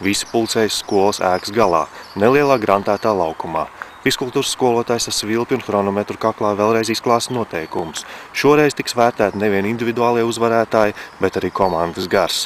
Visi pulcējas skolas ēkas galā, nelielā grantētā laukumā. Fiskultūras skolotājs ar svilpi un chronometru kaklā vēlreiz izklāsta noteikumus. Šoreiz tiks vērtēti nevien individuālie uzvarētāji, bet arī komandas gars.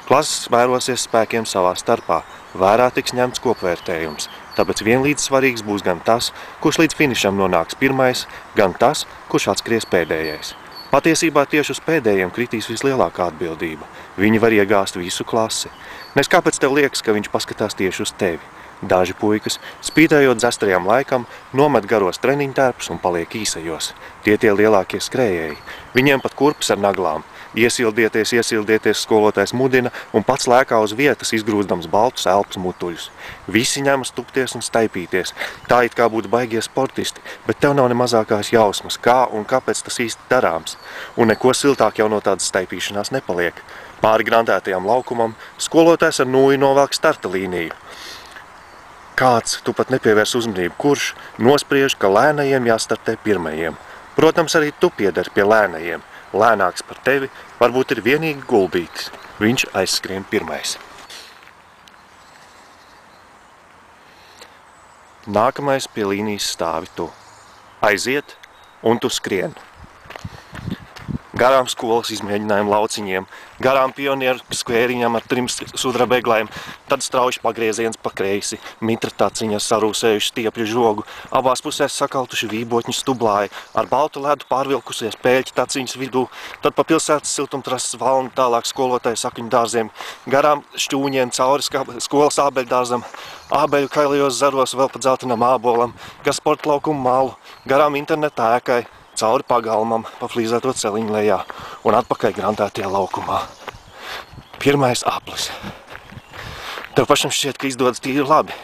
Klases mērosies spēkiem savā starpā. Vērā tiks ņemts kopvērtējums. Tāpēc vienlīdz svarīgs būs gan tas, kurš līdz finišam nonāks pirmais, gan tas, kurš atskries pēdējais. Patiesībā tieši uz pēdējiem kritīs vislielākā atbildība. Viņi var iegāzt visu klasi. Nes kāpēc tev liekas, ka viņš paskatās tieši uz tevi? Daži puikas, spītējot zestrajam laikam, nomet garos treniņtērpus un paliek īsajos. Tie lielākie skrējēji. Viņiem pat kurpes ar naglām. Iesildieties, skolotājs mudina un pats lēkā uz vietas, izgrūzdams baltus elpas mutuļus. Visi ņemas tupties un staipīties. Tā it kā būtu baigie sportisti, bet tev nav ne mazākās jausmas, kā un kāpēc tas īsti darāms. Un neko siltāk jau no tādas staipīšanās nepaliek. Pāri grantētajam laukumam skolotājs ar nūju novelk starta līniju. Kāds, tu pat nepievērs uzmanību, kurš nospriež, ka lēnajiem jāstartē pirmajiem. Protams, arī tu piedari pie lēnajiem. Lēnāks par tevi varbūt ir vienīgi Gulbītis. Viņš aizskrien pirmais. Nākamais pie līnijas stāvi tu. Aiziet un tu skrien. Garām skolas izmēģinājumu lauciņiem, garām pionieru skvēriņam ar 3 sudrabeglēm, tad strauji pagrieziens pa kreisi, mitra taciņa sarūsējuši stiepļu žogu, abās pusēs sakaltuši vībotņu stublāji, ar baltu ledu pārvilkusies pēļķi taciņas vidū, tad pa pilsētas siltumtrases valni tālāk skolotāju sakņu dārziem, garām šķūņiem cauri skolas ābeļdārzam, ābeļu kailajos zaros vēl pa dzeltenam ābolam, gar sportlaukumu malu, garām interneta ēkai, cauri pagalmam, pa flīzēto celiņu lejā un atpakaļ grantētajā laukumā. Pirmais aplis. Tev pašam šķiet, ka izdodas tīri labi.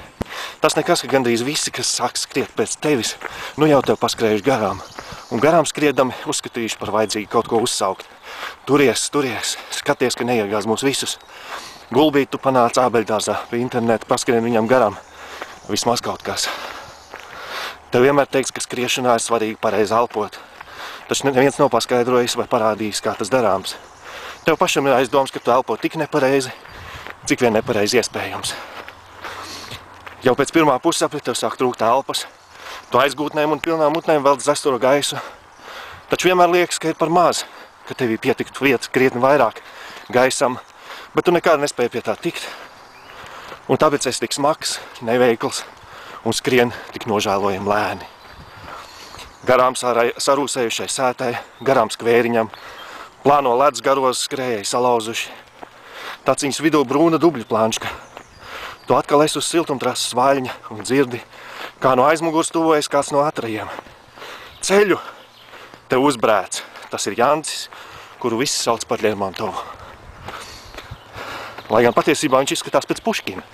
Tas nekas, ka gandrīz visi, kas sāk skriet pēc tevis, nu jau tev paskrējuši garām. Un garām skriedami uzskatījuši par vajadzīgu kaut ko uzsaukt. Turies, skaties, ka neiegāz mūs visus. Gulbīt, tu panāc ābeļdārzā pie interneta, paskrien viņam garām. Vismaz kaut kas. Tev vienmēr teiks, ka skriešanā ir svarīgi pareizi elpot. Taču neviens nav paskaidrojis vai parādījis, kā tas darāms. Tev pašam ir aizdoms, ka tu elpo tik nepareizi, cik vien nepareizi iespējams. Jau pēc pirmā pusapļa tev sāk trūkt elpas. Tu aizgūtnēm un pilnām mutnēm velc zesturo gaisu. Taču vienmēr liekas, ka ir par maz, ka tevī pietiktu vietas krietni vairāk gaisam, bet tu nekādi nespēji pie tā tikt. Un tāpēc esi tik smags, neveikls un skrien tik nožēlojami lēni. Garām sarūsējušai sētai, garām skvēriņam, plāno ledus garos skrējēji salauzuši. Taciņas vidū brūna dubļu planška. Tu atkal esi uz siltumtrases vaļņa un dzirdi, kā no aizmugurs tuvojas kāds no atrajiem. Ceļu tev uzbrēc. Tas ir Jancis, kuru visi sauc par Lermontovu. Lai gan patiesībā viņš izskatās pēc Puškina.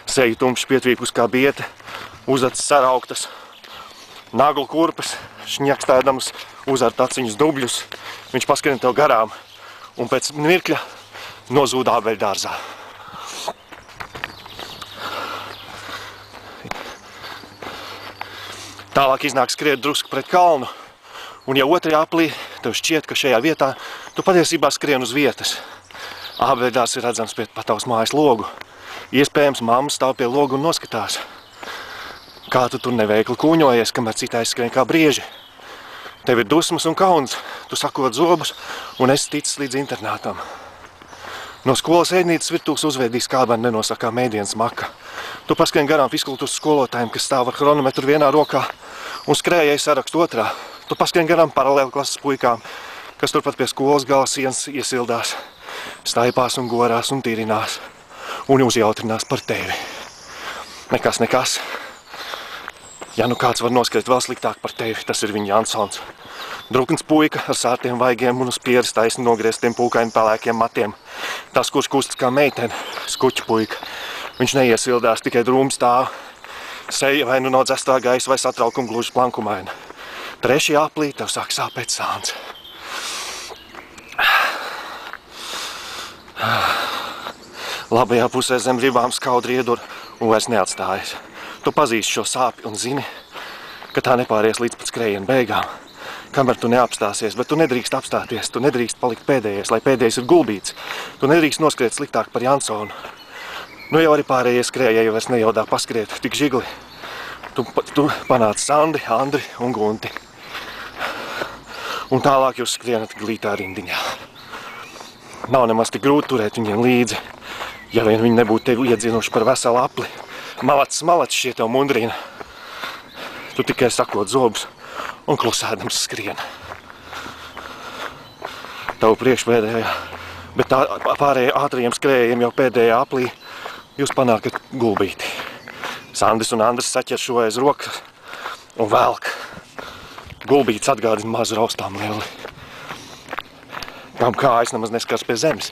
Seju tumšs pietvīkus kā biete, uzacis sarauktas, naglu kurpes, šņakstēdamas uzar taciņas dubļus. Viņš paskrien tev garām un pēc mirkļa nozūd ābeļdārzā. Tālāk iznāk skriet drusku pret kalnu, un jau otrajā aplī tev šķiet, ka šajā vietā tu patiesībā skrien uz vietas. Ābeļdārs ir redzams pie tavas mājas logu. Iespējams, mamma stāv pie logu un noskatās. Kā tu tur neveikli kūņojies, kamēr citā aizskrien kā brieži. Tev ir dusmas un kauns, tu sakot zobus un esi ticis līdz internātam. No skolas ēdnītes virtuves uzveidīs kābēr nenosakā mēdienas maka. Tu paskrien garām fiskultūras skolotājiem, kas stāv ar chronometru vienā rokā un skrējēji sarakstu otrā. Tu paskrien garām paralēli klases puikām, kas turpat pie skolas gala sienas iesildās, staipās un gorās un tirinās. Un uzjautrinās par tevi. Nekas. Ja nu kāds var noskriet vēl sliktāk par tevi, tas ir viņa Jansons. Drukns puika ar sārtiem vaigiem un uz pieres taisni nogrieztiem pūkaini pelēkiem matiem. Tas, kurš kustas kā meitene, skuķa puika. Viņš neiesildās, tikai drūmi stāv. Seja vai nu no dzestā gaisa vai satraukuma gluži plankumaina. Trešajā aplī tev sāk sāpēt sāns. Labajā pusē zem ribām skaudri iedur un vairs neatstājas. Tu pazīsti šo sāpi un zini, ka tā nepāries līdz pat skrējiena beigām. kamēr tu neapstāsies, bet tu nedrīkst apstāties, tu nedrīkst palikt pēdējais, lai pēdējais ir Gulbīts. Tu nedrīkst noskriet sliktāk par Jansonu. Nu jau arī pārējie skrējēji vairs nejaudā paskriet, tik žigli. Tu panāc Sandi, Andri un Gunti. Un tālāk jūs skrienat glītā rindiņā. Nav nemaz tik grūti turēt viņiem līdzi, ja vien viņi nebūtu tevi iedzinuši par veselu apli. Malacis šie tev mundrina. Tu tikai sakot zobus un klusēdams skrien. Tavu priekšpēdējā, bet pārējie ātrajiem skrējiem jau pēdējā aplī jūs panākat Gulbīti. Sandis un Andris saķer šo aiz rokas un velk. Gulbītis atgādina mazu raustām lieli. Kam kājas nemaz neskars pie zemes.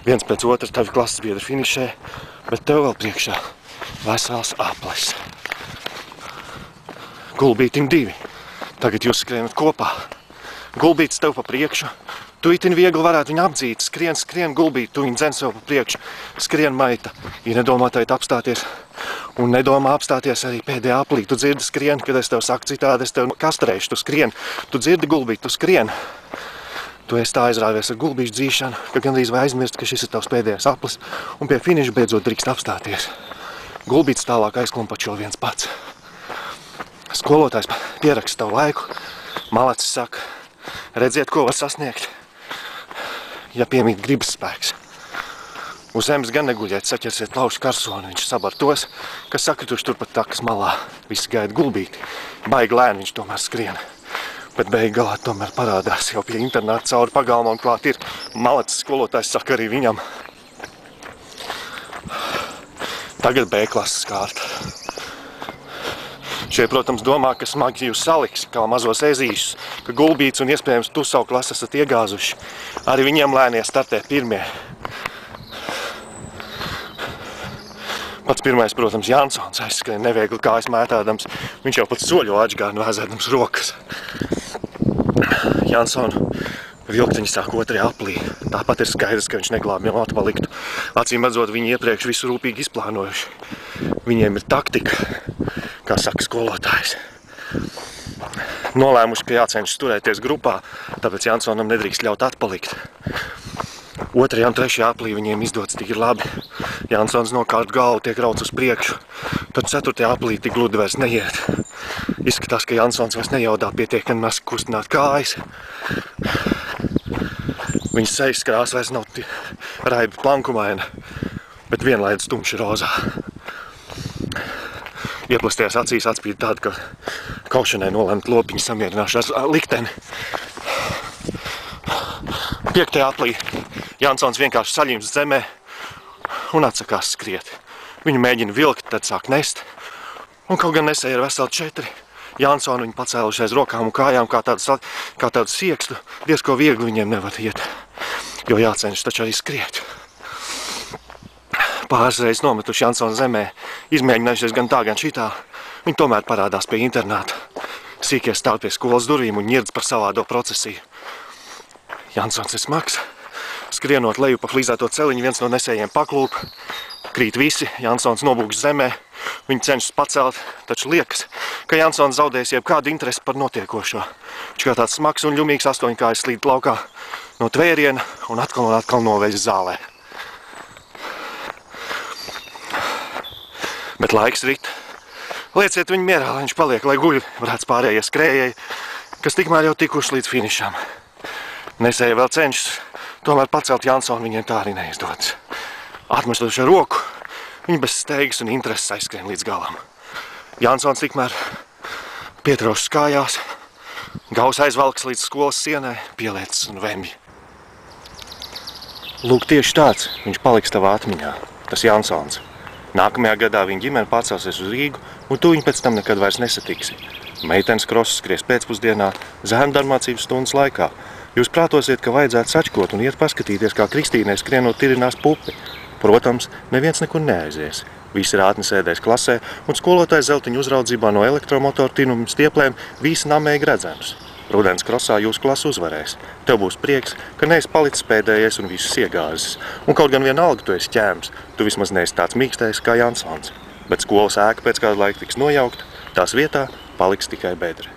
Viens pēc otras tavi klases biedri finišē, bet tev vēl priekšā vesels aplis. Gulbītim 2. Tagad jūs skrienat kopā. Gulbītis tev pa priekšu. Tu itin viegli varētu viņu apdzīt. Skrien, Gulbīt, tu viņu dzen sev pa priekšu. Skrien, maita. Ja nedomā tēt apstāties. Un nedomā apstāties arī pēdējā aplī. Tu dzirdi skrien, kad es tev saku citādi, es tev kastrēšu. Tu skrien. Tu dzirdi, Gulbīt, tu skrien. Tu esi tā aizrāvies ar gulbīšu dzīšanu, ka gandrīz vai aizmirst, ka šis ir tavs pēdējais aplis. Un pie finiša beidzot drīkst apstāties. Gulbītis tālāk aizklumpačo viens pats. Skolotājs pieraksta tavu laiku. Malacis saka, redziet, ko var sasniegt, ja piemīt gribas spēks. Uz zemes gan neguļēt, saķersiet plaušu karsonu, viņš sabar tos, kas sakrituši turpat takas malā. Visi gaida Gulbīti. Baigi lēni viņš tomēr skrien. Bet beig galā tomēr parādās jau pie internāta cauri pagalma un klāt ir Malacis skolotājs saka arī viņam. Tagad B klases kārta. Šie, protams, domā, ka smagi jūs saliks, kā mazos ezīšus, ka Gulbīts un iespējams tu savu klasi esat iegāzuši. Arī viņiem lēnie startē pirmie. Pats pirmais, protams, Jansons aizskrien neviegli kājas mētādams. Viņš jau pat soļo atžgānu vēzēdams rokas. Jansonu vilktiņi sāk otrajā aplī. Tāpat ir skaidrs, ka viņš neglābjam atpaliktu. Acīm redzot, viņi iepriekš visu rūpīgi izplānojuši. Viņiem ir taktika, kā saka skolotājs. Nolēmuši, ka jācenšas turēties grupā, tāpēc Jansonam nedrīkst ļaut atpalikt. Otrajā un trešajā aplī viņiem izdodas tik labi. Jansons nokārt galvu, tiek rauts uz priekšu. Tad ceturtajā aplī tik gludi vairs neiet. Izskatās, ka Jansons vairs nejaudā pietiekami maz kustināt kājas. Viņas sejas krāsa vairs nav raiba plankumaina, bet vienlaidus tumši rozā. Ieplastajās acīs atspīd tāda, ka kaušanai nolemt lopiņu samierināšanās likteni. 5. aplī Jansons vienkārši saļimst zemē un atsakās skriet. Viņu mēģina vilkt, tad sāk nest. Un kaut gan nesēja ar veseli 4. Jansonu viņi pacēluši aiz rokām un kājām kā tādu siekstu. Diezko viegli viņiem nevar iet, jo jācenšas taču arī skriet. Pāris reizes nometuši Jansonu zemē, izmēģinājušies gan tā, gan šitā. Viņi tomēr parādās pie internāta. Sīkie stāv pie skolas durvīm un ņirdz par savādo procesiju. Jansons ir smags. Skrienot leju pa flīzēto celiņu, viens no nesējiem paklūp. Krīt visi, Jansons nobūks zemē. Viņi cenšas pacelt, taču liekas, ka Jansons zaudējis jebkādu interesi par notiekošo. Viņš kā tāds smags un ļumīgs astoņkājs slīd laukā no tvēriena un atkal noveļas zālē. Bet laiks rit. Lieciet viņu mierā, lai viņš paliek, lai guļ, varētu pārējie skrējēji, kas tikmēr jau tikuši līdz finišam. Nesēja vēl cenšas, tomēr pacelt Jansonu viņiem tā arī neizdodas. Atmestuši ar roku, viņi bez steigas un intereses aizskrien līdz galam. Jansons tikmēr pietraušas kājās, gavs aizvalks līdz skolas sienai, pieliecis un vemj. Lūk, tieši tāds viņš paliks tavā atmiņā, tas Jansons. Nākamajā gadā viņa ģimene pārcelsies uz Rīgu, un tu viņu pēc tam nekad vairs nesatiksi. Meitenes krosu skries pēcpusdienā, zēnu darbmācības stundas laikā. Jūs prātosiet, ka vajadzētu sačkot un iet paskatīties, kā Kristīnai skrienot tirinās pupi. Protams, neviens nekur neaizies. Visi rātni sēdēs klasē, un skolotājs Zeltiņu uzraudzībā no elektromotoru tinumu stieplēm visi namēji redzems. Rudens krosā jūsu klasa uzvarēs. Tev būs prieks, ka neesi palicis pēdējais un visus iegāzis. Un kaut gan vienalga tu esi ķēms, tu vismaz neesi tāds mīkstais kā Jansons. bet skolas ēka pēc kāda laika tiks nojaukta, tās vietā paliks tikai bedre.